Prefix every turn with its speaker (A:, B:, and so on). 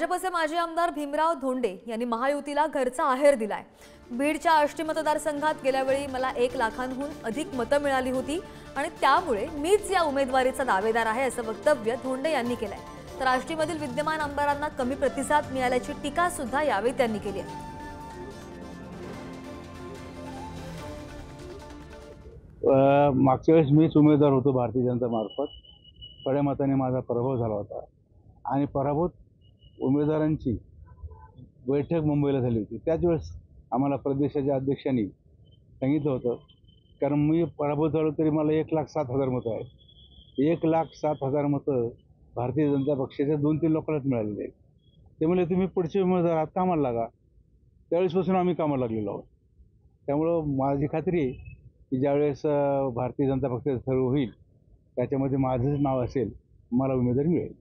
A: भाजपचे माजी आमदार भीमराव धोंडे यांनी महायुतीला घरचा आहेर दिलाय। बीडच्या आष्टी मतदारसंघात गेल्या वेळी मला 1 लाखांहून अधिक मतं मिळाली होती आणि त्यामुळे मीच या उमेदवारीचा दावेदार आहे असं वक्तव्य धोंडे यांनी केलंय। तर आष्टीमधील विद्यमान आमदारांना कमी प्रतिसाद मिळाल्याची टीका सुद्धा यावेळी त्यांनी केली आहे।
B: मागच्या वेळेस मीच उमेदवार होतो भारतीय जनता मार्फत, थोड्या मताने माझा पराभव झाला होता आणि पराभूत उमेदवारांची बैठक मुंबईला झाली होती। त्याच वेळेस आम्हाला प्रदेशाच्या अध्यक्षांनी सांगितलं होतं, कारण मी पराभूत झालो तरी मला 1,07,000 मतं आहेत। 1,07,000 मतं भारतीय जनता पक्षाच्या 2-3 लोकांनाच मिळालेले आहेत। ते म्हणजे तुम्ही पुढचे उमेदवार आहात, कामाला लागा। त्यावेळेसपासून आम्ही कामाला लागलेलो आहोत। त्यामुळं माझी खात्री आहे की ज्यावेळेस भारतीय जनता पक्षाचं सर्व होईल त्याच्यामध्ये माझंच नाव असेल, मला उमेदवारी मिळेल।